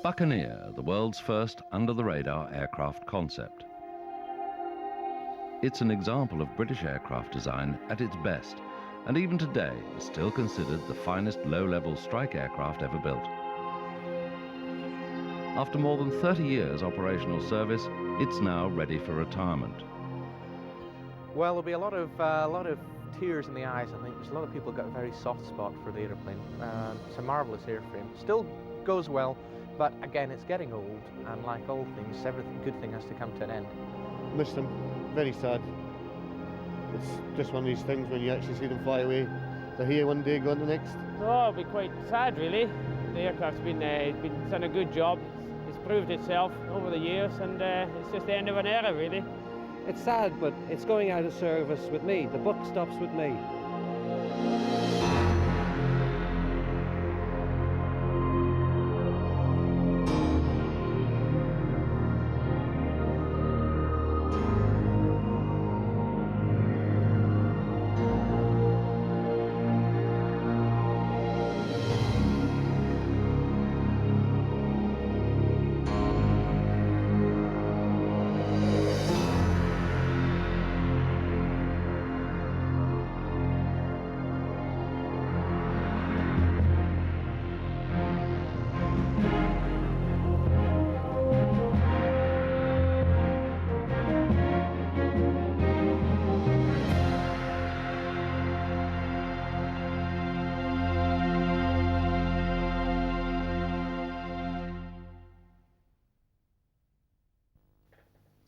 Buccaneer, the world's first under-the-radar aircraft concept. It's an example of British aircraft design at its best, and even today is still considered the finest low-level strike aircraft ever built. After more than 30 years operational service, it's now ready for retirement. Well, there'll be a lot of tears in the eyes, I think. There's a lot of people got a very soft spot for the aeroplane. It's a marvellous airframe. Still goes well, but again, it's getting old, and like all things, every good thing has to come to an end. Miss them, very sad. It's just one of these things when you actually see them fly away. They're here one day, gone the next. Oh, it'll be quite sad, really. The aircraft's been done a good job. It's proved itself over the years, and it's just the end of an era, really. It's sad, but it's going out of service with me. The buck stops with me.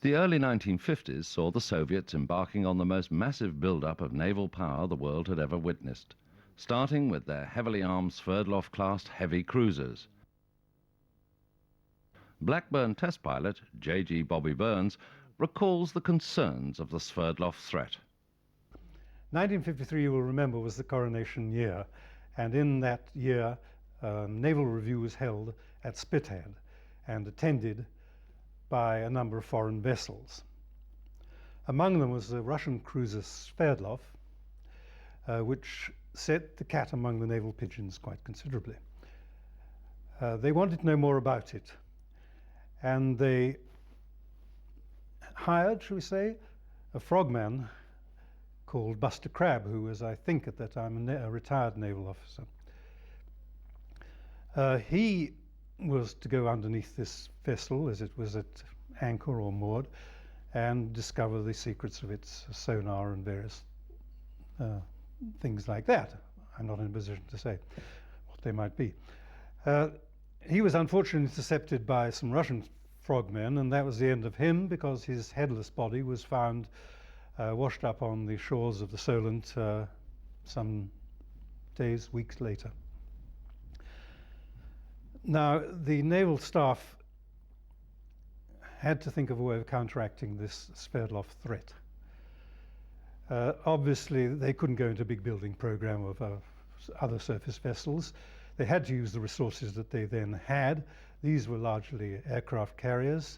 The early 1950s saw the Soviets embarking on the most massive build-up of naval power the world had ever witnessed, starting with their heavily armed Sverdlov-class heavy cruisers. Blackburn test pilot J.G. Bobby Burns recalls the concerns of the Sverdlov threat. 1953, you will remember, was the coronation year, and in that year, naval review was held at Spithead and attended by a number of foreign vessels. Among them was the Russian cruiser Sverdlov, which set the cat among the naval pigeons quite considerably. They wanted to know more about it, and they hired, shall we say, a frogman called Buster Crabbe, who was, I think at that time, a retired naval officer. He was to go underneath this vessel as it was at anchor or moored and discover the secrets of its sonar and various things like that. I'm not in a position to say what they might be. He was unfortunately intercepted by some Russian frogmen, and that was the end of him, because his headless body was found washed up on the shores of the Solent some days, weeks later. Now, the naval staff had to think of a way of counteracting this Sverdlov threat. Obviously, they couldn't go into a big building program of other surface vessels. They had to use the resources that they then had. These were largely aircraft carriers,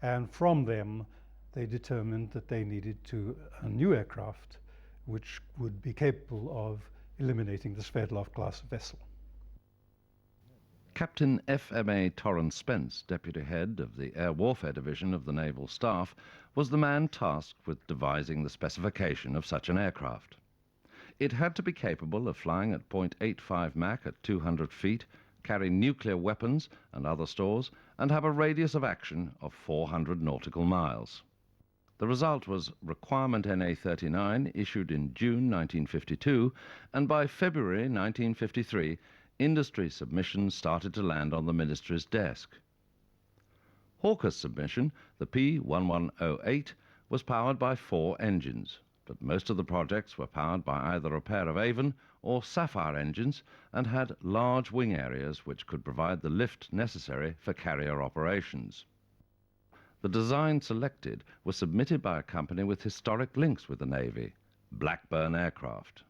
and from them, they determined that they needed a new aircraft which would be capable of eliminating the Sverdlov-class vessel. Captain F.M.A. Torrance Spence, deputy head of the Air Warfare Division of the Naval Staff, was the man tasked with devising the specification of such an aircraft. It had to be capable of flying at 0.85 Mach at 200 feet, carry nuclear weapons and other stores, and have a radius of action of 400 nautical miles. The result was Requirement NA-39, issued in June 1952, and by February 1953, industry submissions started to land on the Ministry's desk. Hawker's submission, the P1108, was powered by 4 engines, but most of the projects were powered by either a pair of Avon or Sapphire engines and had large wing areas which could provide the lift necessary for carrier operations. The design selected was submitted by a company with historic links with the Navy, Blackburn Aircraft.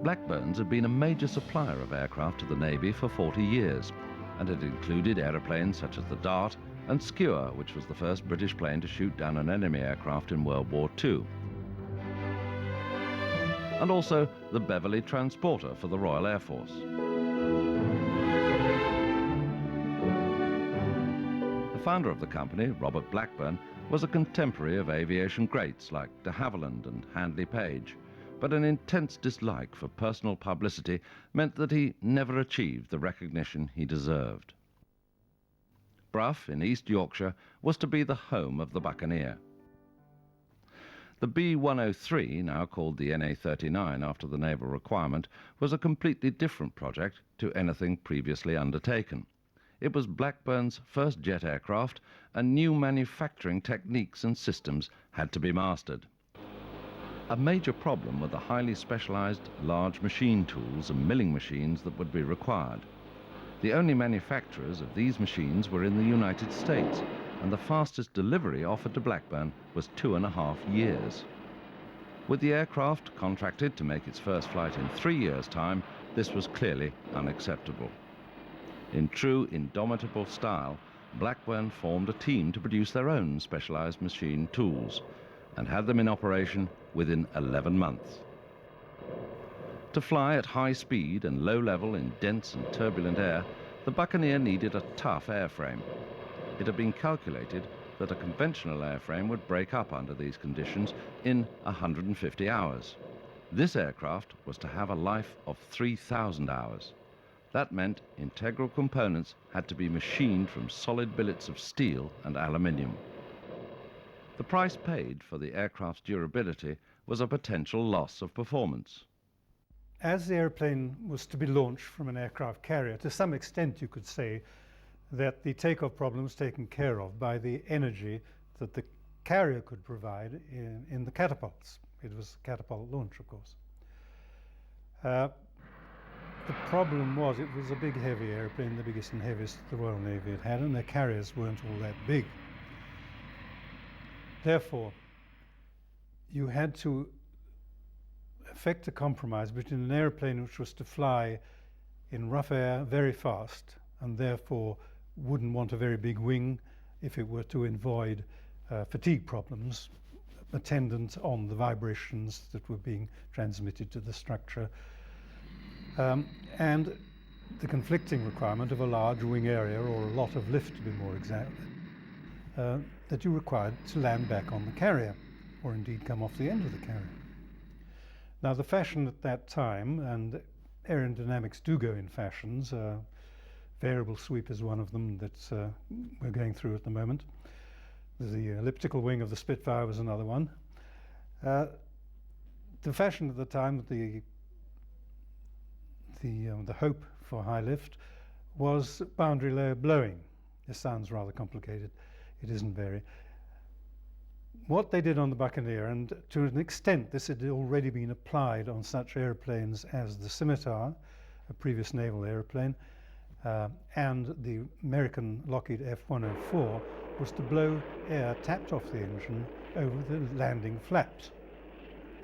Blackburns had been a major supplier of aircraft to the Navy for 40 years, and had included aeroplanes such as the Dart and Skua, which was the first British plane to shoot down an enemy aircraft in World War II. And also the Beverley Transporter for the Royal Air Force. The founder of the company, Robert Blackburn, was a contemporary of aviation greats like de Havilland and Handley Page, but an intense dislike for personal publicity meant that he never achieved the recognition he deserved. Brough in East Yorkshire was to be the home of the Buccaneer. The B-103, now called the NA-39 after the naval requirement, was a completely different project to anything previously undertaken. It was Blackburn's first jet aircraft, and new manufacturing techniques and systems had to be mastered. A major problem were the highly specialized large machine tools and milling machines that would be required. The only manufacturers of these machines were in the United States, and the fastest delivery offered to Blackburn was 2.5 years. With the aircraft contracted to make its first flight in 3 years' time, this was clearly unacceptable. In true indomitable style, Blackburn formed a team to produce their own specialized machine tools, and had them in operation within 11 months. To fly at high speed and low level in dense and turbulent air, the Buccaneer needed a tough airframe. It had been calculated that a conventional airframe would break up under these conditions in 150 hours. This aircraft was to have a life of 3,000 hours. That meant integral components had to be machined from solid billets of steel and aluminium. The price paid for the aircraft's durability was a potential loss of performance. As the airplane was to be launched from an aircraft carrier, to some extent you could say that the takeoff problem was taken care of by the energy that the carrier could provide in the catapults. It was a catapult launch, of course. The problem was it was a big, heavy airplane, the biggest and heaviest the Royal Navy had had, and their carriers weren't all that big. Therefore, you had to effect a compromise between an airplane which was to fly in rough air very fast, and therefore wouldn't want a very big wing if it were to avoid fatigue problems attendant on the vibrations that were being transmitted to the structure, and the conflicting requirement of a large wing area, or a lot of lift to be more exact, that you required to land back on the carrier, or indeed come off the end of the carrier. Now, the fashion at that time, and aerodynamics do go in fashions, variable sweep is one of them that we're going through at the moment. The elliptical wing of the Spitfire was another one. The fashion at the time, the hope for high lift was boundary layer blowing. This sounds rather complicated. It isn't very. What they did on the Buccaneer, and to an extent this had already been applied on such airplanes as the Scimitar, a previous naval airplane, and the American Lockheed F-104, was to blow air tapped off the engine over the landing flaps.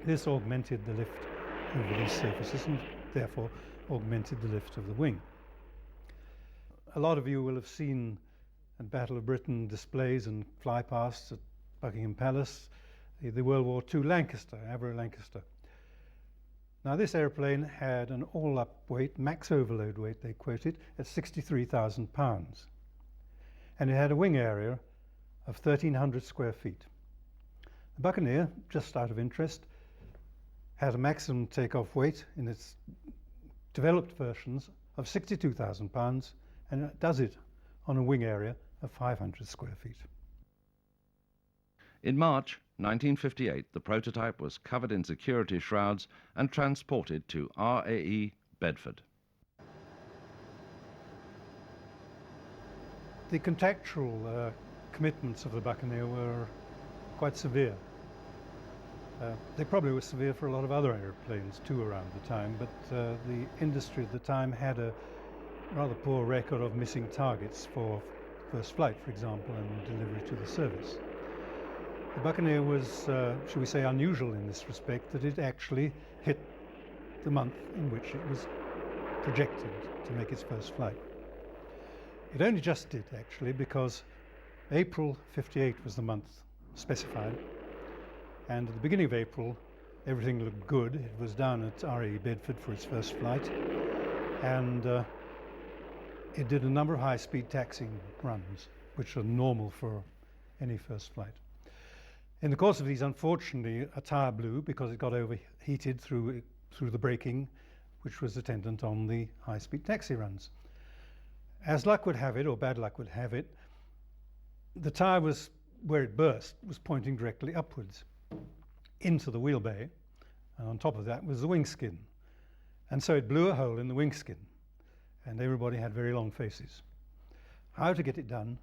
This augmented the lift over these surfaces and therefore augmented the lift of the wing. A lot of you will have seen at Battle of Britain displays and flypasts at Buckingham Palace, the World War II Lancaster, Avro Lancaster. Now, this airplane had an all-up weight, max overload weight they quoted, at 63,000 pounds. And it had a wing area of 1,300 square feet. The Buccaneer, just out of interest, had a maximum takeoff weight in its developed versions of 62,000 pounds, and it does it on a wing area of 500 square feet. In March 1958, the prototype was covered in security shrouds and transported to RAE Bedford. The contractual commitments of the Buccaneer were quite severe. They probably were severe for a lot of other airplanes too around the time, but the industry at the time had a rather poor record of missing targets for first flight, for example, and delivery to the service. The Buccaneer was, shall we say, unusual in this respect, that it actually hit the month in which it was projected to make its first flight. It only just did, actually, because April 58 was the month specified, and at the beginning of April everything looked good. It was down at RAE Bedford for its first flight, and it did a number of high-speed taxiing runs, which are normal for any first flight. In the course of these, unfortunately, a tyre blew because it got overheated through the braking, which was attendant on the high-speed taxi runs. As luck would have it, or bad luck would have it, the tyre was, where it burst, was pointing directly upwards into the wheel bay, and on top of that was the wing skin. And so it blew a hole in the wing skin, and everybody had very long faces. How to get it done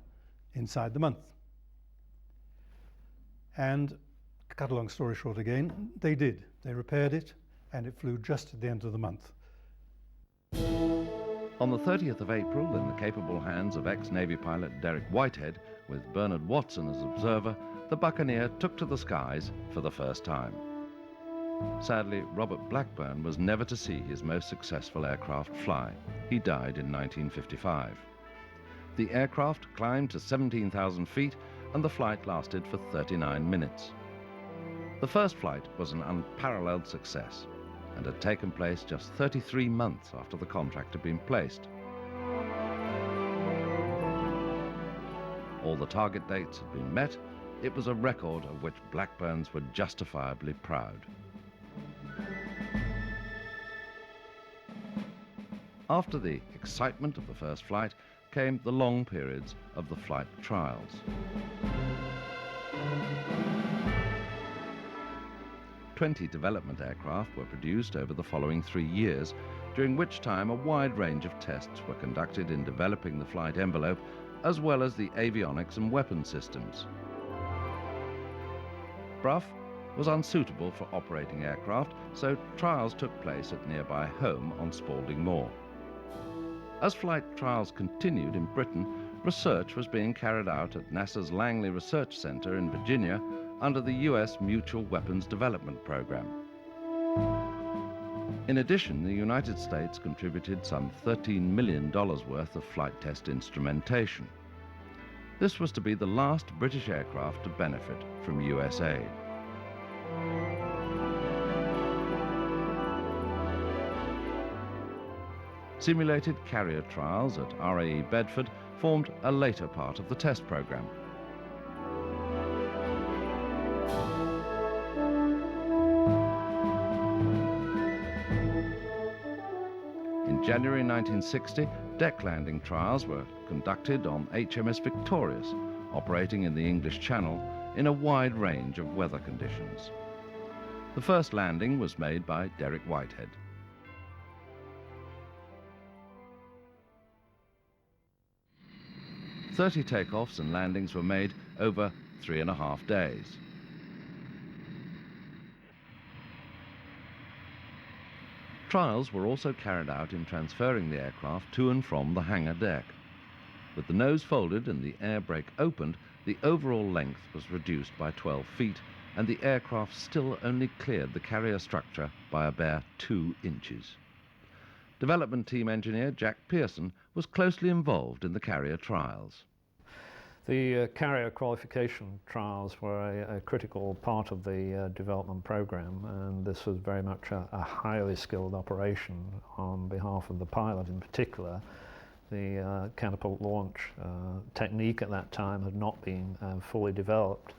inside the month? And, cut a long story short again, they did. They repaired it, and it flew just at the end of the month. On the 30th of April, in the capable hands of ex-Navy pilot Derek Whitehead, with Bernard Watson as observer, the Buccaneer took to the skies for the first time. Sadly, Robert Blackburn was never to see his most successful aircraft fly. He died in 1955. The aircraft climbed to 17,000 feet, and the flight lasted for 39 minutes. The first flight was an unparalleled success, and had taken place just 33 months after the contract had been placed. All the target dates had been met. It was a record of which Blackburns were justifiably proud. After the excitement of the first flight came the long periods of the flight trials. 20 development aircraft were produced over the following 3 years, during which time a wide range of tests were conducted in developing the flight envelope, as well as the avionics and weapon systems. Brough was unsuitable for operating aircraft, so trials took place at nearby Home on Spalding Moor. As flight trials continued in Britain, research was being carried out at NASA's Langley Research Center in Virginia under the U.S. Mutual Weapons Development Program. In addition, the United States contributed some $13 million worth of flight test instrumentation. This was to be the last British aircraft to benefit from US aid. Simulated carrier trials at RAE Bedford formed a later part of the test program. In January 1960, deck landing trials were conducted on HMS Victorious, operating in the English Channel in a wide range of weather conditions. The first landing was made by Derek Whitehead. "30 takeoffs and landings were made over 3.5 days. Trials were also carried out in transferring the aircraft to and from the hangar deck. With the nose folded and the air brake opened, the overall length was reduced by 12 feet, and the aircraft still only cleared the carrier structure by a bare 2 inches. Development team engineer Jack Pearson was closely involved in the carrier trials. The carrier qualification trials were a critical part of the development program, and this was very much a highly skilled operation on behalf of the pilot in particular. The catapult launch technique at that time had not been fully developed,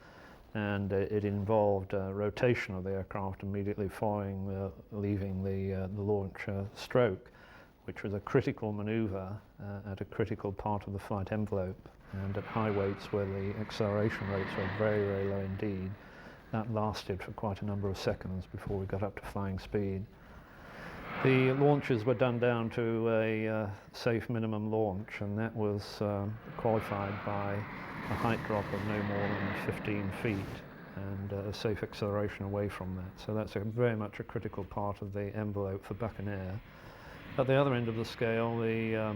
and it involved rotation of the aircraft immediately following leaving the launch stroke, which was a critical maneuver at a critical part of the flight envelope. And at high weights where the acceleration rates were very, very low indeed, that lasted for quite a number of seconds before we got up to flying speed. The launches were done down to a safe minimum launch, and that was qualified by a height drop of no more than 15 feet and a safe acceleration away from that. So that's very much a critical part of the envelope for Buccaneer. At the other end of the scale, the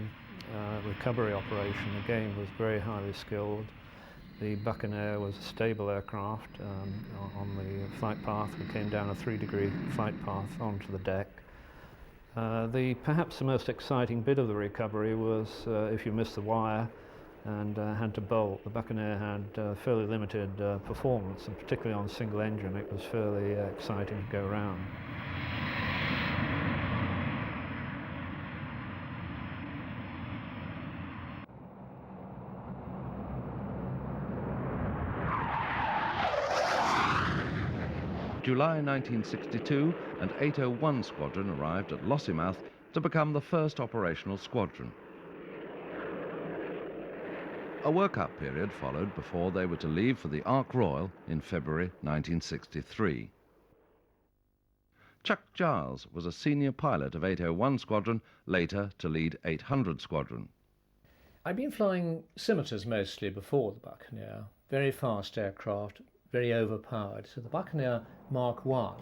recovery operation again was very highly skilled. The Buccaneer was a stable aircraft on the flight path. We came down a 3-degree flight path onto the deck, Perhaps the most exciting bit of the recovery was if you missed the wire and had to bolt. The Buccaneer had fairly limited performance, and particularly on single engine it was fairly exciting to go round. July 1962, and 801 Squadron arrived at Lossiemouth to become the first operational squadron. A work-up period followed before they were to leave for the Ark Royal in February 1963. Chuck Giles was a senior pilot of 801 Squadron, later to lead 800 Squadron. I'd been flying scimitars mostly before the Buccaneer, very fast aircraft, very overpowered. So the Buccaneer Mark I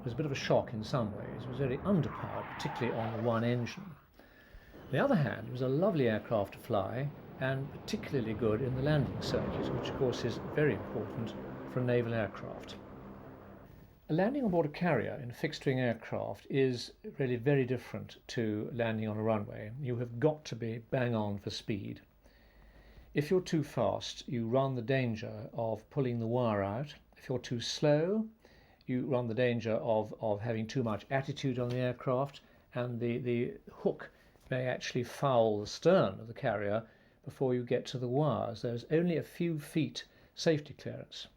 was a bit of a shock in some ways. It was very underpowered, particularly on the one engine. On the other hand, it was a lovely aircraft to fly and particularly good in the landing circuit, which of course is very important for a naval aircraft. Landing on board a carrier in a fixed-wing aircraft is really very different to landing on a runway. You have got to be bang on for speed. If you're too fast, you run the danger of pulling the wire out. If you're too slow, you run the danger of having too much attitude on the aircraft, and the hook may actually foul the stern of the carrier before you get to the wires. There's only a few feet safety clearance.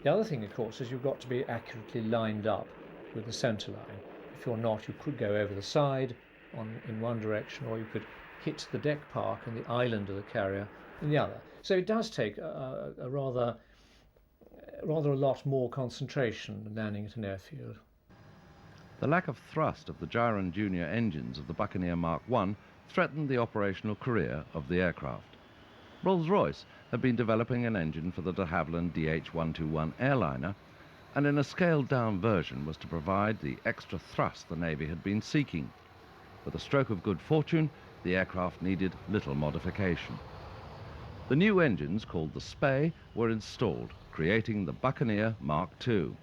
The other thing, of course, is you've got to be accurately lined up with the centre line. If you're not, you could go over the side in one direction, or you could hit the deck park and the island of the carrier in the other. So it does take a rather a lot more concentration than landing at an airfield. The lack of thrust of the Gyron Junior engines of the Buccaneer Mark I threatened the operational career of the aircraft. Rolls-Royce had been developing an engine for the de Havilland DH-121 airliner, and in a scaled-down version was to provide the extra thrust the Navy had been seeking. With a stroke of good fortune, the aircraft needed little modification. The new engines, called the Spey, were installed, creating the Buccaneer Mark II.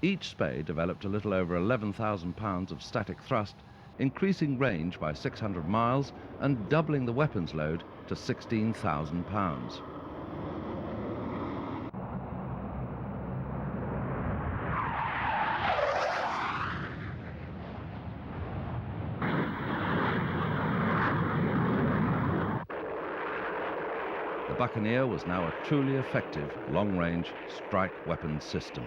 Each Spey developed a little over 11,000 pounds of static thrust, increasing range by 600 miles and doubling the weapons load to 16,000 pounds. The Buccaneer was now a truly effective long-range strike weapons system.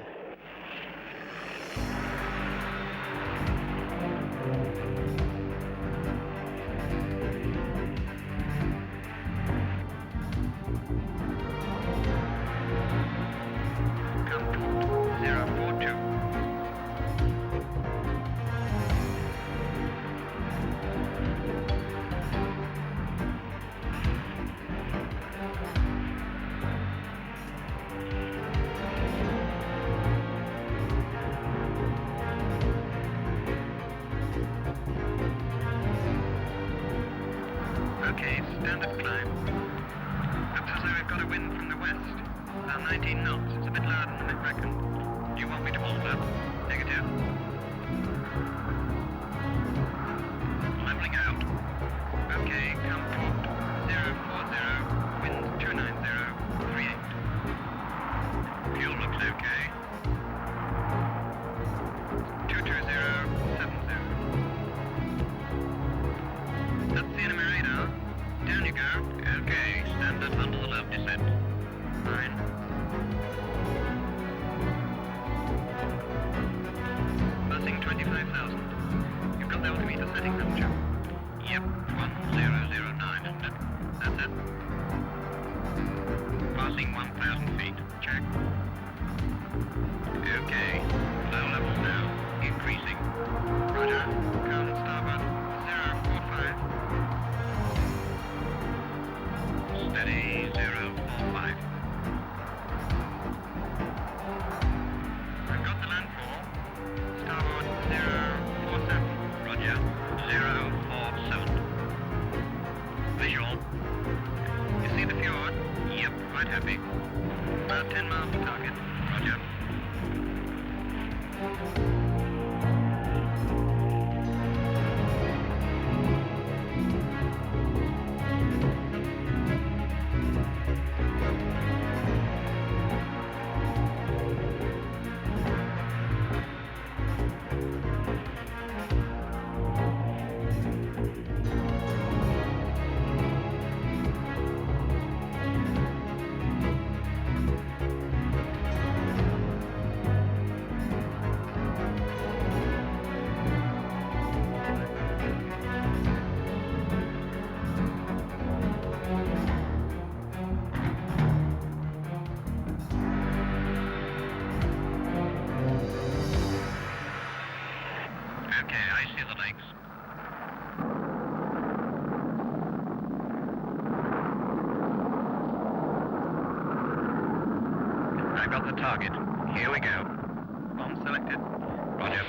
Okay, standard climb. Looks as though we've got a wind from the west. About 19 knots. It's a bit lower than the Met reckoned. Do you want me to alter? Negative. Leveling out. Okay, come port 040, wind 290, 38. Fuel looks okay. 220, 70. That's the enemy radar. Down you go. Okay, stand up under the low descent. Fine. Buzzing 25,000. You've got the altimeter setting, haven't you? Yep, 1009, isn't it? That's it. Passing 1,000 feet. Check. Okay, low levels now. Increasing. Roger. Come starboard. 045. Steady, 045. I've got the landfall. Starboard, 047. Roger, 047. Visual. You see the fjord? Yep, quite happy. About 10 miles to target. Roger. target. Here we go. Bomb selected. Roger.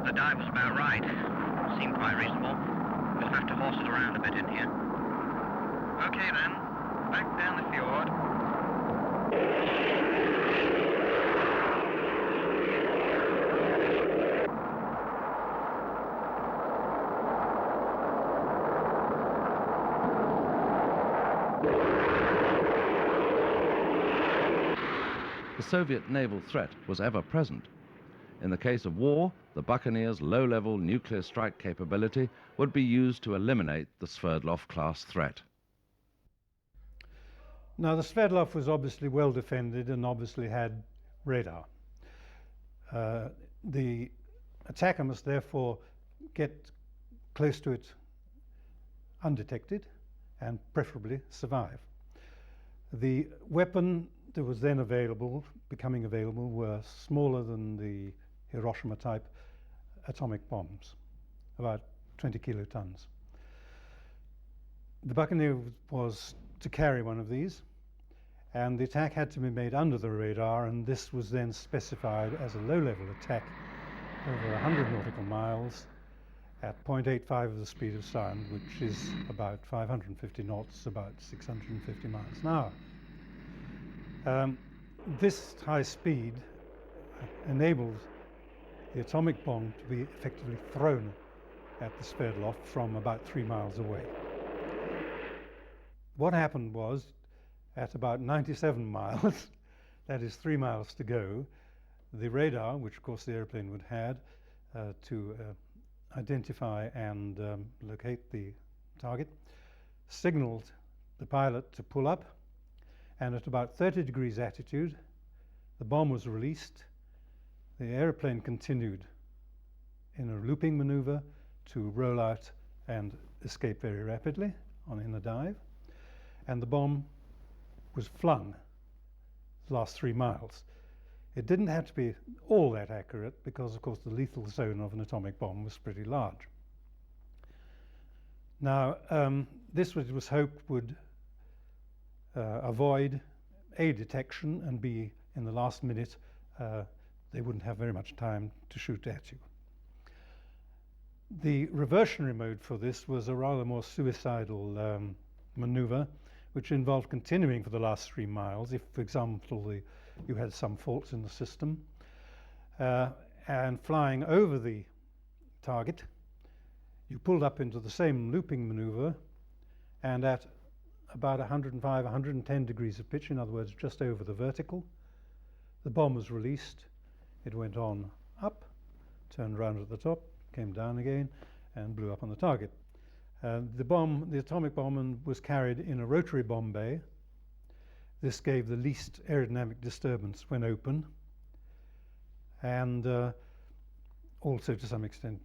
The dive was about right. Seemed quite reasonable. Just have to horse it around a bit in here. Okay then, back down the fjord. The Soviet naval threat was ever present. In the case of war, the Buccaneer's low-level nuclear strike capability would be used to eliminate the Sverdlov-class threat. Now, the Sverdlov was obviously well defended and obviously had radar. The attacker must therefore get close to it undetected and preferably survive. The weapon that was then becoming available, were smaller than the Hiroshima-type atomic bombs, about 20 kilotons. The Buccaneer was to carry one of these, and the attack had to be made under the radar, and this was then specified as a low-level attack over 100 nautical miles at 0.85 of the speed of sound, which is about 550 knots, about 650 miles an hour. This high speed enabled the atomic bomb to be effectively thrown at the Sverdlov from about 3 miles away. What happened was, at about 97 miles, that is 3 miles to go, the radar, which of course the airplane would have had to identify and locate the target, signaled the pilot to pull up, and at about 30 degrees attitude, the bomb was released. The airplane continued in a looping maneuver to roll out and escape very rapidly in a dive, and the bomb was flung the last 3 miles. It didn't have to be all that accurate because, of course, the lethal zone of an atomic bomb was pretty large. Now, this was hoped would avoid A, detection, and B, in the last minute, they wouldn't have very much time to shoot at you. The reversionary mode for this was a rather more suicidal maneuver, which involved continuing for the last 3 miles if, for example, you had some faults in the system, and flying over the target. You pulled up into the same looping maneuver, and at about 105, 110 degrees of pitch, in other words, just over the vertical, the bomb was released. It went on up, turned around at the top, came down again, and blew up on the target. The atomic bomb, was carried in a rotary bomb bay. This gave the least aerodynamic disturbance when open, and also to some extent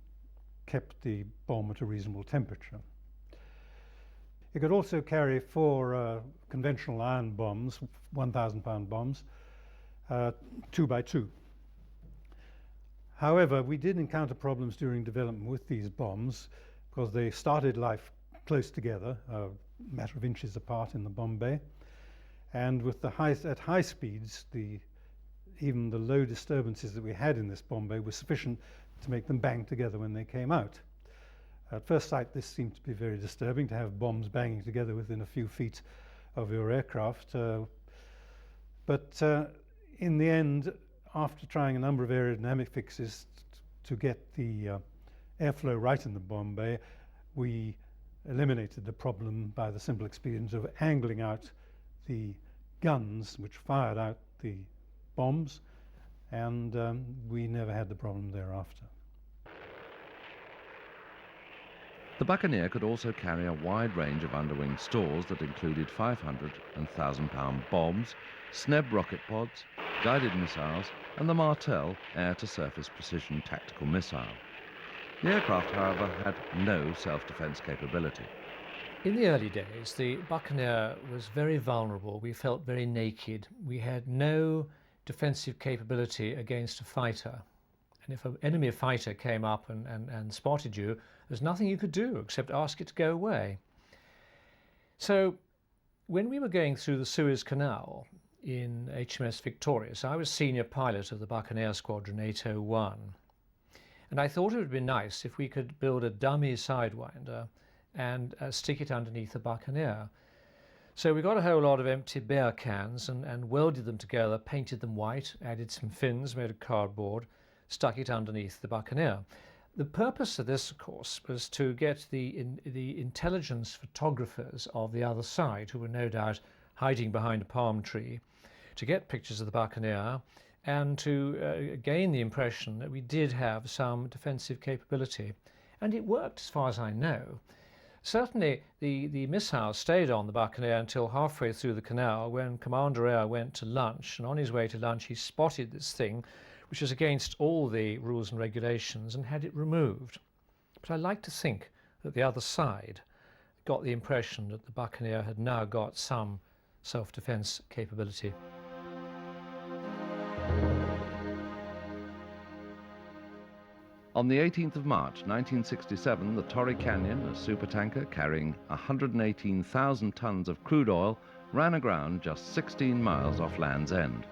kept the bomb at a reasonable temperature. It could also carry 4 conventional iron bombs, 1,000-pound bombs, 2 by 2. However, we did encounter problems during development with these bombs because they started life close together, a matter of inches apart in the bomb bay. And with at high speeds, even the low disturbances that we had in this bomb bay were sufficient to make them bang together when they came out. At first sight, this seemed to be very disturbing to have bombs banging together within a few feet of your aircraft. But in the end, after trying a number of aerodynamic fixes to get the airflow right in the bomb bay, we eliminated the problem by the simple experience of angling out the guns which fired out the bombs, and we never had the problem thereafter. The Buccaneer could also carry a wide range of underwing stores that included 500 and 1,000-pound bombs, SNEB rocket pods, guided missiles, and the Martel air-to-surface precision tactical missile. The aircraft, however, had no self-defense capability. In the early days, the Buccaneer was very vulnerable. We felt very naked. We had no defensive capability against a fighter. And if an enemy fighter came up and spotted you, there's nothing you could do except ask it to go away. So when we were going through the Suez Canal in HMS Victorious, I was senior pilot of the Buccaneer Squadron 801. And I thought it would be nice if we could build a dummy sidewinder and stick it underneath the Buccaneer. So we got a whole lot of empty beer cans and welded them together, painted them white, added some fins made of cardboard, stuck it underneath the Buccaneer. The purpose of this, of course, was to get the intelligence photographers of the other side, who were no doubt hiding behind a palm tree, to get pictures of the Buccaneer and to gain the impression that we did have some defensive capability. And it worked, as far as I know. Certainly, the missile stayed on the Buccaneer until halfway through the canal, when Commander Eyre went to lunch, and on his way to lunch he spotted this thing, which was against all the rules and regulations, and had it removed. But I like to think that the other side got the impression that the Buccaneer had now got some self-defense capability. On the 18th of March 1967, the Torrey Canyon, a supertanker carrying 118,000 tons of crude oil, ran aground just 16 miles off Land's End.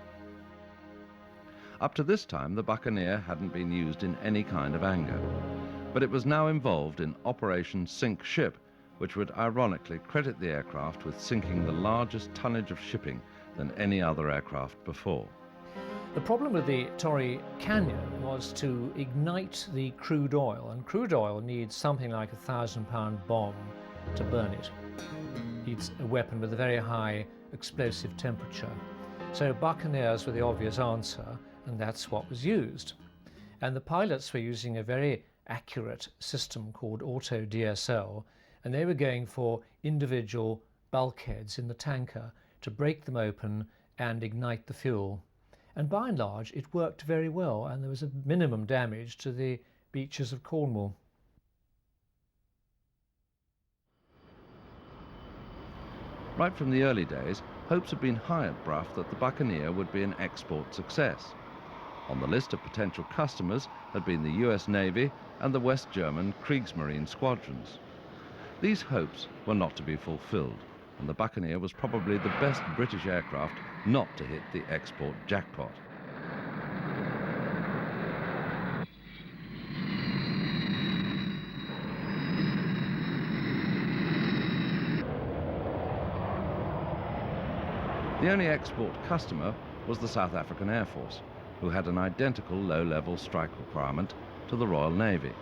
Up to this time, the Buccaneer hadn't been used in any kind of anger, but it was now involved in Operation Sink Ship, which would ironically credit the aircraft with sinking the largest tonnage of shipping than any other aircraft before. The problem with the Torrey Canyon was to ignite the crude oil, and crude oil needs something like a 1,000-pound bomb to burn it. It needs a weapon with a very high explosive temperature. So Buccaneers were the obvious answer, and that's what was used. And the pilots were using a very accurate system called auto DSL, and they were going for individual bulkheads in the tanker to break them open and ignite the fuel. And by and large, it worked very well, and there was a minimum damage to the beaches of Cornwall. Right from the early days, hopes had been high at Brough that the Buccaneer would be an export success. On the list of potential customers had been the US Navy and the West German Kriegsmarine squadrons. These hopes were not to be fulfilled, and the Buccaneer was probably the best British aircraft not to hit the export jackpot. The only export customer was the South African Air Force, who had an identical low-level strike requirement to the Royal Navy.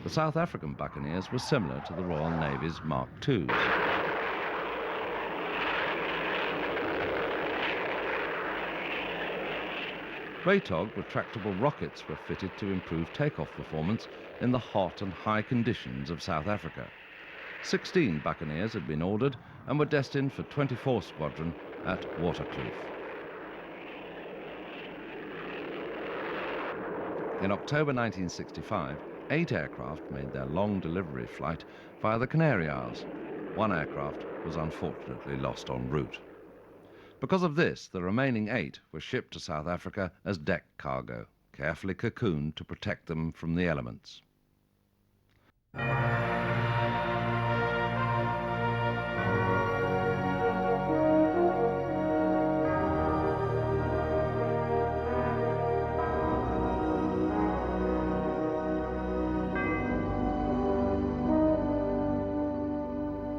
The South African Buccaneers were similar to the Royal Navy's Mark IIs. Raytog retractable rockets were fitted to improve takeoff performance in the hot and high conditions of South Africa. 16 Buccaneers had been ordered and were destined for 24th Squadron at Waterkloof. In October 1965, 8 aircraft made their long delivery flight via the Canary Isles. 1 aircraft was unfortunately lost en route. Because of this, the remaining 8 were shipped to South Africa as deck cargo, carefully cocooned to protect them from the elements.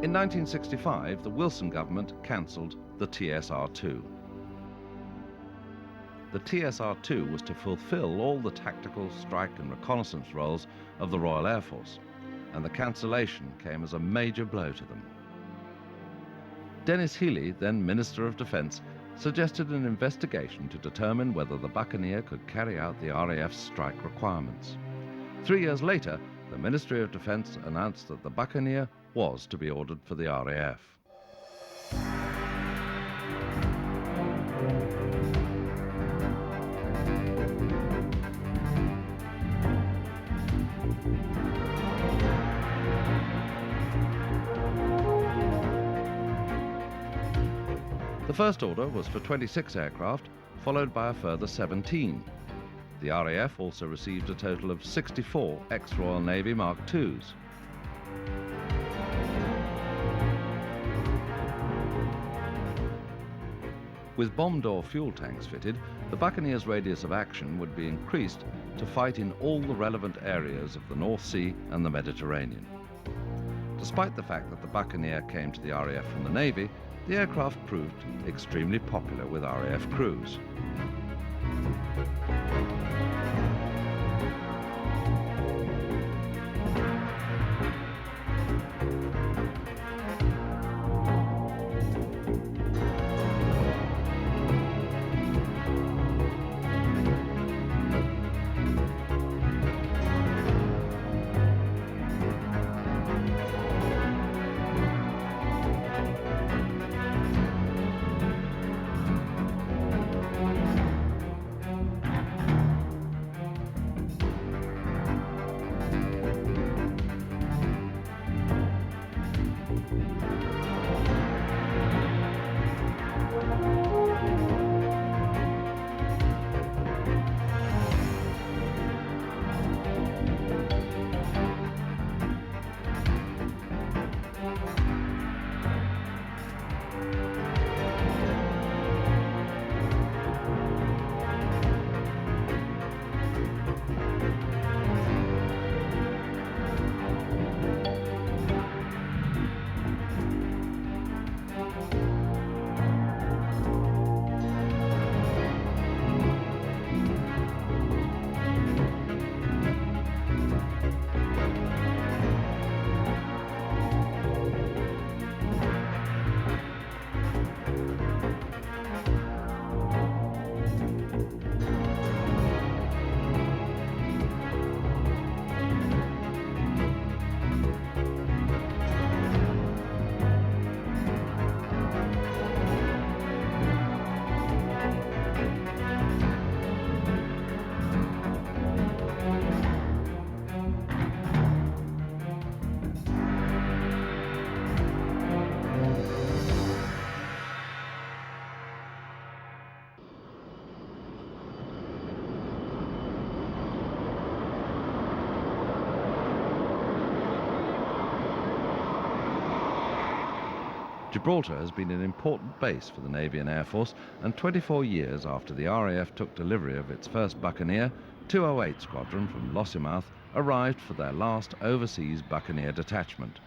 In 1965, the Wilson government cancelled the TSR-2. The TSR-2 was to fulfill all the tactical, strike and reconnaissance roles of the Royal Air Force, and the cancellation came as a major blow to them. Dennis Healey, then Minister of Defence, suggested an investigation to determine whether the Buccaneer could carry out the RAF's strike requirements. 3 years later, the Ministry of Defence announced that the Buccaneer was to be ordered for the RAF. first order was for 26 aircraft, followed by a further 17. The RAF also received a total of 64 ex-Royal Navy Mark IIs. With bomb door fuel tanks fitted, the Buccaneer's radius of action would be increased to fight in all the relevant areas of the North Sea and the Mediterranean. Despite the fact that the Buccaneer came to the RAF from the Navy, the aircraft proved extremely popular with RAF crews. Gibraltar has been an important base for the Navy and Air Force, and 24 years after the RAF took delivery of its first Buccaneer, 208 Squadron from Lossiemouth arrived for their last overseas Buccaneer detachment.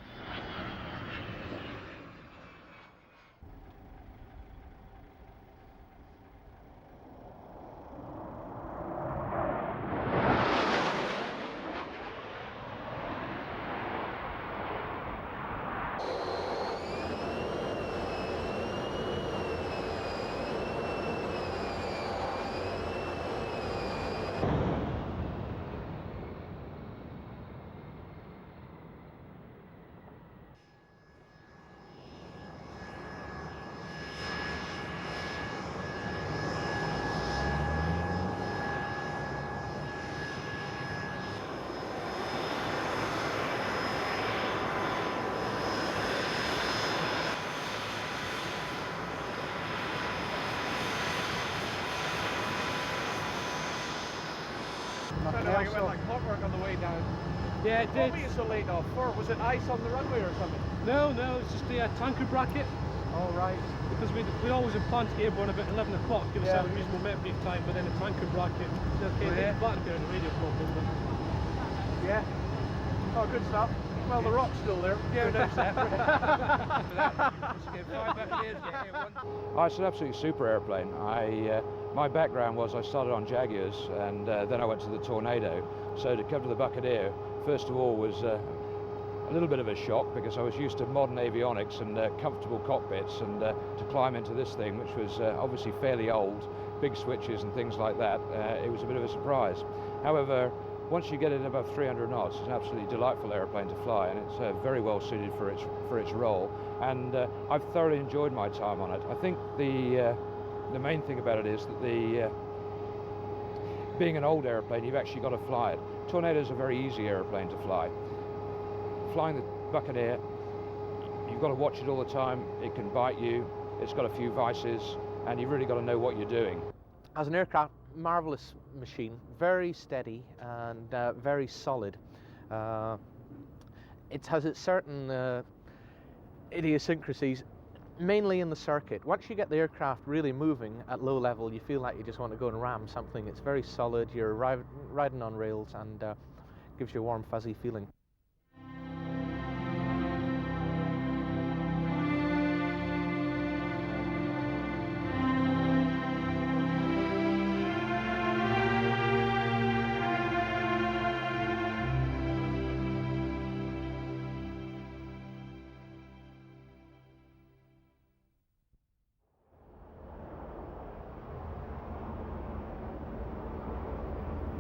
Sounded like it went like clockwork on the way down. Yeah, it What did. were you so late off for? Was it ice on the runway or something? No, it's just the tanker bracket. Oh, right. Because we always had planned to get airborne about 11 o'clock, give us Yeah. a reasonable bit of brief time, but then the tanker bracket, okay, Oh, yeah. it's back there in the radio problem, but Yeah. Oh, good stuff. Well, the rock's still there. yeah, no, that. Oh, it's an absolutely super airplane. My background was I started on Jaguars and then I went to the Tornado. So to come to the Buccaneer, first of all, was a little bit of a shock because I was used to modern avionics and comfortable cockpits, and to climb into this thing, which was obviously fairly old, big switches and things like that, it was a bit of a surprise. However, once you get it above 300 knots, it's an absolutely delightful airplane to fly, and it's very well suited for its role. And I've thoroughly enjoyed my time on it. I think the main thing about it is that being an old airplane, you've actually got to fly it. Tornado is a very easy airplane to fly. Flying the Buccaneer, you've got to watch it all the time. It can bite you. it's got a few vices, and you've really got to know what you're doing. As an aircraft, marvellous machine, very steady and very solid. It has its certain idiosyncrasies, mainly in the circuit. Once you get the aircraft really moving at low level, you feel like you just want to go and ram something. It's very solid, you're riding on rails, and gives you a warm, fuzzy feeling.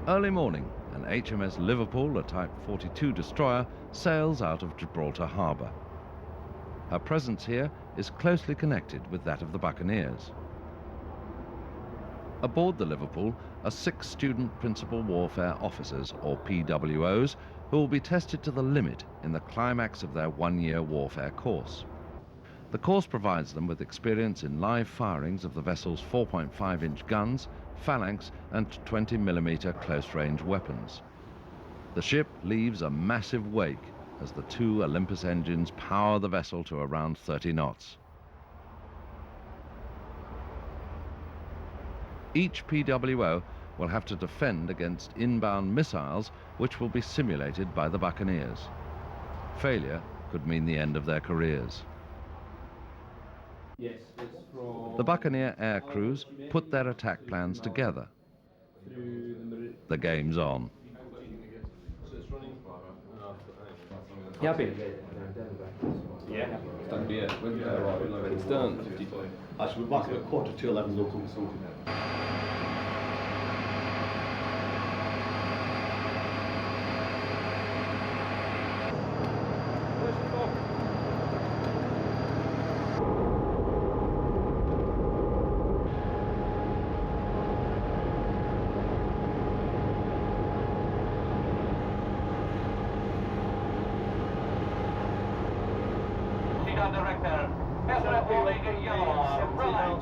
Early morning, an HMS Liverpool, a Type 42 destroyer, sails out of Gibraltar Harbour. Her presence here is closely connected with that of the Buccaneers. Aboard the Liverpool are 6 student principal warfare officers, or PWOs, who will be tested to the limit in the climax of their one-year warfare course. The course provides them with experience in live firings of the vessel's 4.5-inch guns, phalanx and 20mm close-range weapons. The ship leaves a massive wake as the 2 Olympus engines power the vessel to around 30 knots. Each PWO will have to defend against inbound missiles which will be simulated by the Buccaneers. Failure could mean the end of their careers. The Buccaneer air crews put their attack plans together. The game's on. You happy? Yeah. It's done. I should be back at 11:15 local. Director, vessel falling yellow, relax.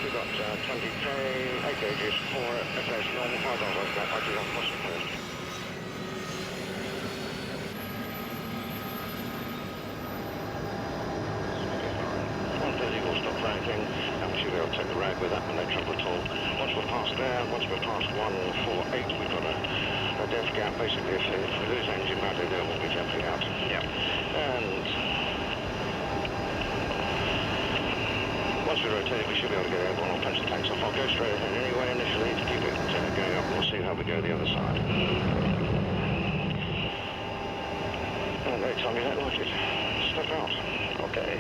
We've got 20K, 8 gauges, 4 FS, normal 5 hours, that I do have muscle first. And we should be able to take the rag with that and no trouble at all. Once we're past there, once we're past 148, we've got a depth gap. Basically, if we lose engine badly, then we'll be jumping out. Yeah. And once we rotate, we should be able to get airborne or punch the tanks off. I'll go straight ahead anyway initially to keep it going up. We'll see how we go the other side. And every time you don't like it, step out. Okay.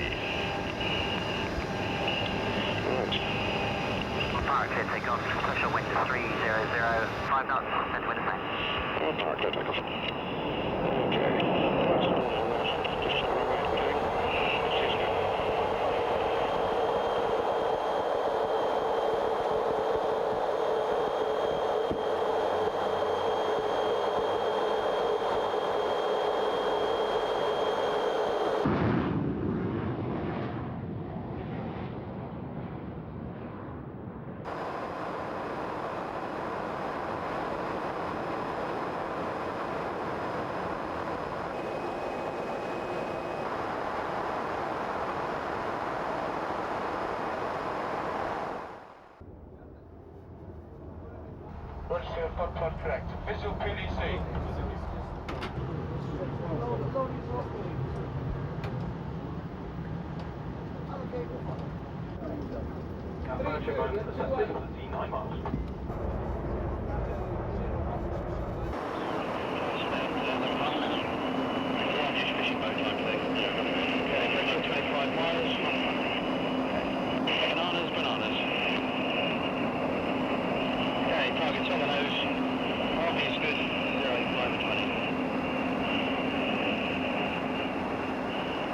Park, clear takeoff, special wind is 300, 5 knots, center wind assigned. Park, clear takeoff. Okay. Correct. Visual PDC. D9 miles. Bananas. Okay, target's on the nose. Is good. 085 and 20.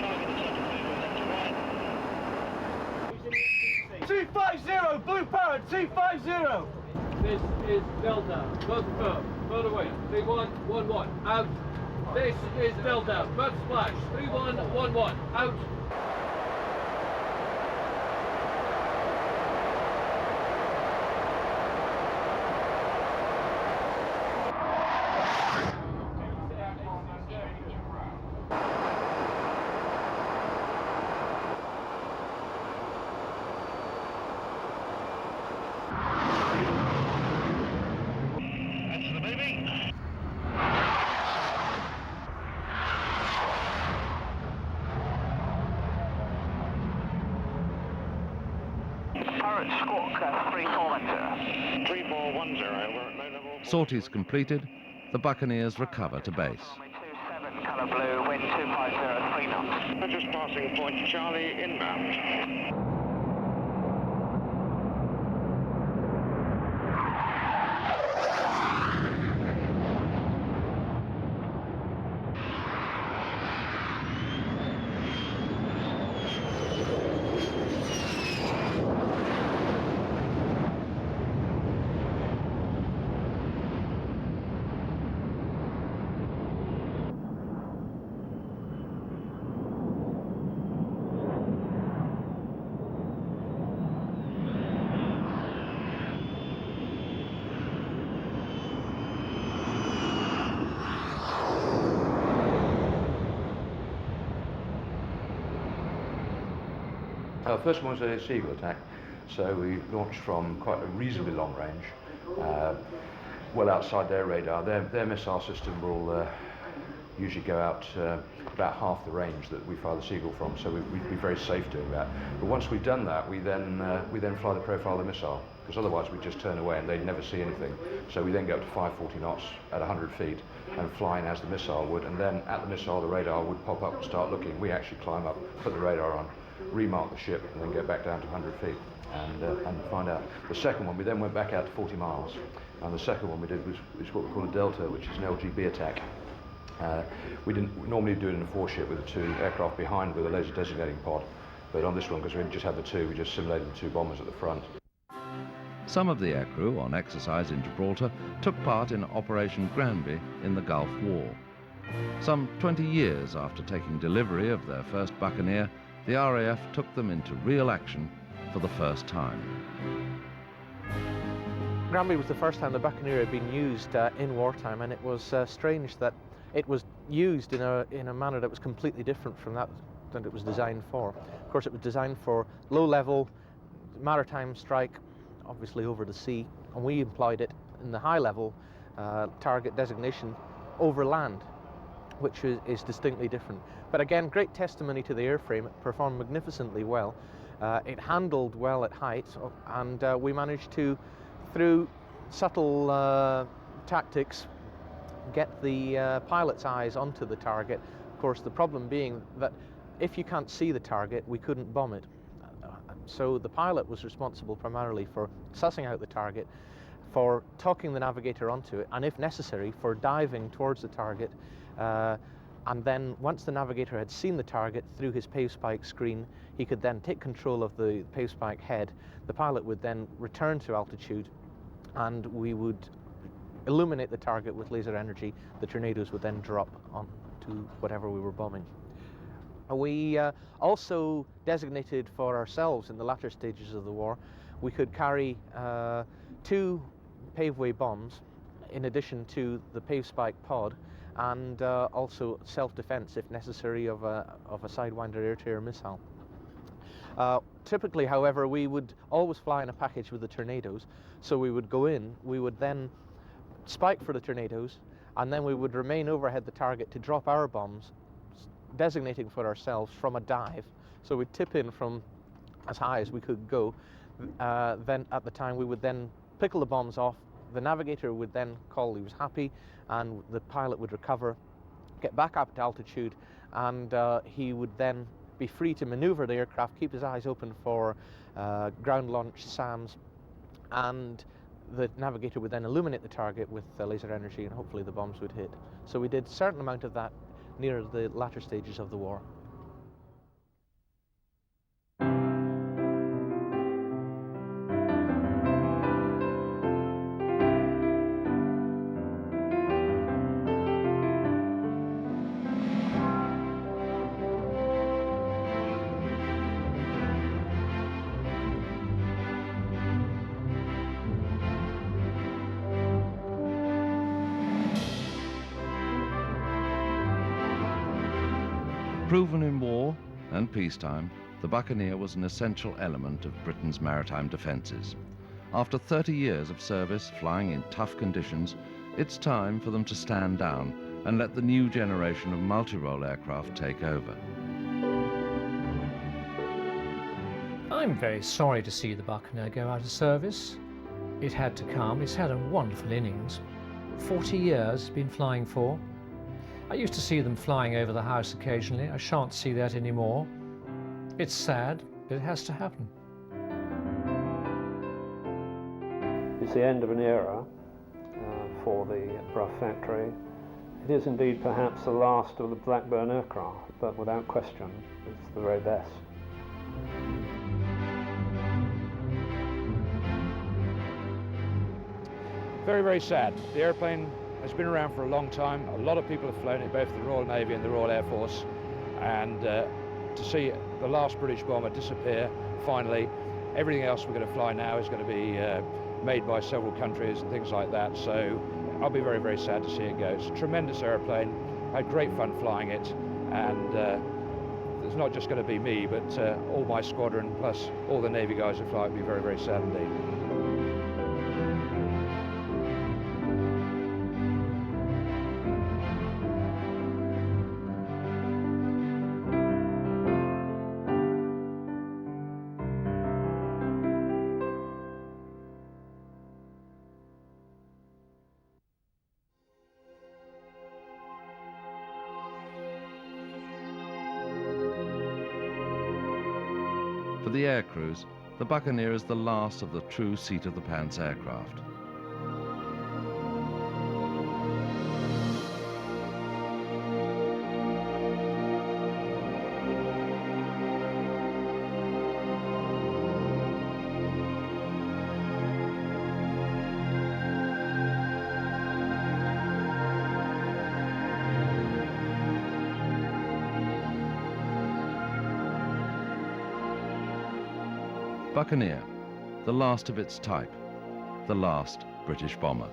Target the 7 left. Echo, blue powered, C50. This is Delta, both firm, further away, 3111, out. This is Delta, both splash, 3111, out. Turret squawk 3410. 3410, we're at low level. Sorties completed, the Buccaneers recover to base. 27 colour blue, wind 250, 3 knots. We're just passing point Charlie inbound. Our first one was a Seagull attack, so we launched from quite a reasonably long range, well outside their radar. Their missile system will usually go out about half the range that we fire the Seagull from, so we'd be very safe doing that. But once we've done that, we then fly the profile of the missile, because otherwise we'd just turn away and they'd never see anything. So we then go up to 540 knots at 100 feet and flying as the missile would, and then at the missile the radar would pop up and start looking. We actually climb up, put the radar on, remark the ship, and then go back down to 100 feet and find out. The second one, we then went back out to 40 miles, and the second one we did was what we call a Delta, which is an LGB attack. We didn't normally do it in a four-ship with the two aircraft behind with a laser designating pod, but on this one, because we just had the two, we just simulated the two bombers at the front. Some of the aircrew on exercise in Gibraltar took part in Operation Granby in the Gulf War. Some 20 years after taking delivery of their first Buccaneer, the RAF took them into real action for the first time. Granby was the first time the Buccaneer had been used in wartime, and it was strange that it was used in a manner that was completely different from that it was designed for. Of course, it was designed for low-level maritime strike, obviously over the sea, and we employed it in the high-level target designation over land, which is distinctly different. But again, great testimony to the airframe. It performed magnificently well. It handled well at height, and we managed to, through subtle tactics, get the pilot's eyes onto the target. Of course, the problem being that if you can't see the target, we couldn't bomb it. So the pilot was responsible primarily for sussing out the target, for talking the navigator onto it, and if necessary, for diving towards the target. And then once the navigator had seen the target through his pave spike screen, he could then take control of the pave spike head. The pilot would then return to altitude, and we would illuminate the target with laser energy. The tornadoes would then drop onto whatever we were bombing. We also designated for ourselves in the latter stages of the war, we could carry 2 paveway bombs in addition to the pave spike pod, and also self-defense if necessary of a Sidewinder air-to-air missile. Typically, however, we would always fly in a package with the tornadoes, so we would go in, we would then spike for the tornadoes, and then we would remain overhead the target to drop our bombs, designating for ourselves from a dive. So we'd tip in from as high as we could go. Then at the time we would then pickle the bombs off. The navigator would then call he was happy, and the pilot would recover, get back up to altitude, and he would then be free to maneuver the aircraft, keep his eyes open for ground launch SAMs, and the navigator would then illuminate the target with laser energy, and hopefully the bombs would hit. So we did a certain amount of that near the latter stages of the war. Proven in war and peacetime, the Buccaneer was an essential element of Britain's maritime defences. After 30 years of service flying in tough conditions, it's time for them to stand down and let the new generation of multi-role aircraft take over. I'm very sorry to see the Buccaneer go out of service. It had to come. It's had a wonderful innings. 40 years it's been flying for. I used to see them flying over the house occasionally. I shan't see that anymore. It's sad, but it has to happen. It's the end of an era for the Brough factory. It is indeed perhaps the last of the Blackburn aircraft, but without question, it's the very best. Very, very sad. The airplane has been around for a long time. A lot of people have flown it, both the Royal Navy and the Royal Air Force. And to see the last British bomber disappear, finally, everything else we're going to fly now is going to be made by several countries and things like that. So I'll be very, very sad to see it go. It's a tremendous airplane. I had great fun flying it. And it's not just going to be me, but all my squadron, plus all the Navy guys who fly it, will be very, very sad indeed. For the air crews, the Buccaneer is the last of the true seat-of-the-pants aircraft. Buccaneer, the last of its type, the last British bomber.